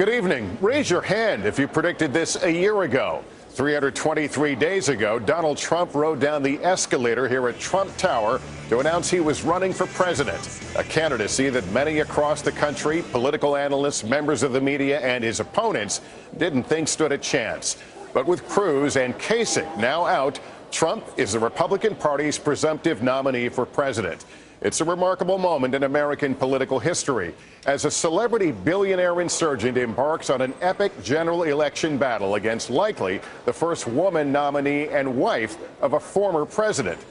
Good evening. Raise your hand if you predicted this a year ago. 323 days ago, Donald Trump rode down the escalator here at Trump Tower to announce he was running for president, a candidacy that many across the country, political analysts, members of the media, and his opponents didn't think stood a chance. But with Cruz and Kasich now out, Trump is the Republican Party's presumptive nominee for president. It's a remarkable moment in American political history as a celebrity billionaire insurgent embarks on an epic general election battle against likely the first woman nominee and wife of a former president.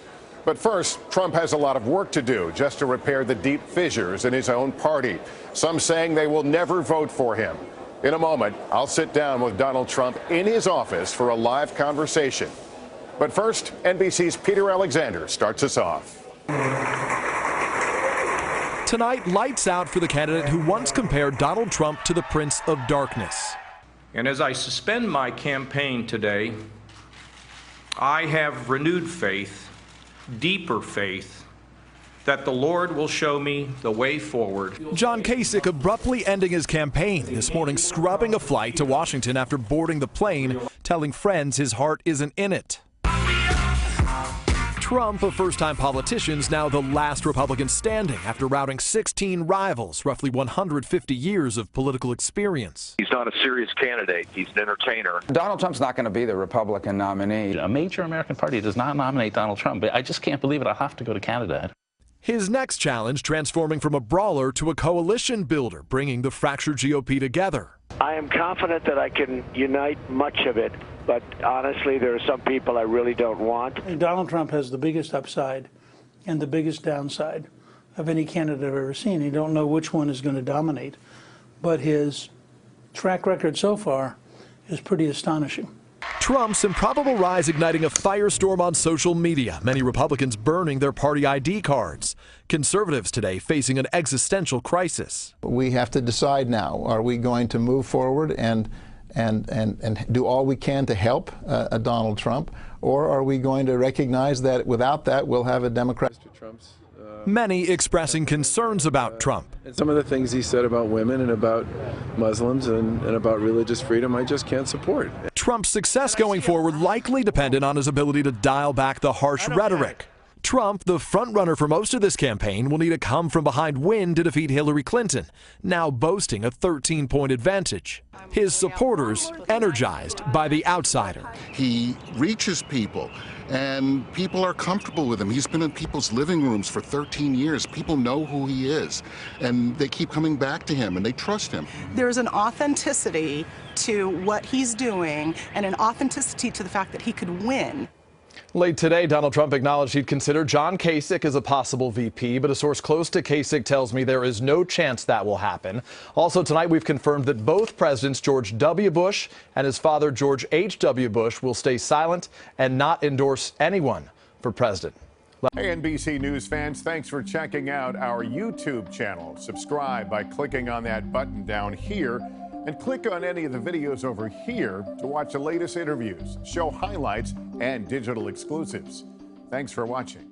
But first, Trump has a lot of work to do just to repair the deep fissures in his own party, some saying they will never vote for him. In a moment, I'll sit down with Donald Trump in his office for a live conversation. But first, NBC's Peter Alexander starts us off. Tonight, lights out for the candidate who once compared Donald Trump to the Prince of Darkness. And as I suspend my campaign today, I have renewed faith, deeper faith, that the Lord will show me the way forward. John Kasich abruptly ending his campaign this morning, scrubbing a flight to Washington after boarding the plane, telling friends his heart isn't in it. Trump, a first-time politician, is now the last Republican standing after routing 16 rivals, roughly 150 years of political experience. He's not a serious candidate. He's an entertainer. Donald Trump's not going to be the Republican nominee. A major American party does not nominate Donald Trump. I just can't believe it. I'll have to go to Canada. His next challenge, transforming from a brawler to a coalition builder, bringing the fractured GOP together. I am confident that I can unite much of it, but honestly, there are some people I really don't want. Donald Trump has the biggest upside and the biggest downside of any candidate I've ever seen. You don't know which one is going to dominate, but his track record so far is pretty astonishing. Trump's improbable rise igniting a firestorm on social media, many Republicans burning their party ID cards. Conservatives today facing an existential crisis. We have to decide now, are we going to move forward and do all we can to help Donald Trump, or are we going to recognize that without that we'll have a Democrat? Many expressing concerns about Trump. Some of the things he said about women and about Muslims and about religious freedom I just can't support. Trump's success going forward likely dependent on his ability to dial back the harsh rhetoric. Trump, the frontrunner for most of this campaign, will need a come-from-behind win to defeat Hillary Clinton, now boasting a 13-point advantage. His supporters energized by the outsider. He reaches people, and people are comfortable with him. He's been in people's living rooms for 13 years. People know who he is, and they keep coming back to him, and they trust him. There's an authenticity to what he's doing and an authenticity to the fact that he could win. Late today, Donald Trump acknowledged he'd consider John Kasich as a possible VP, but a source close to Kasich tells me there is no chance that will happen. Also tonight, we've confirmed that both presidents, George W. Bush and his father, George H.W. Bush, will stay silent and not endorse anyone for president. Hey, NBC News fans, thanks for checking out our YouTube channel. Subscribe by clicking on that button down here, and click on any of the videos over here to watch the latest interviews, show highlights, and digital exclusives. Thanks for watching.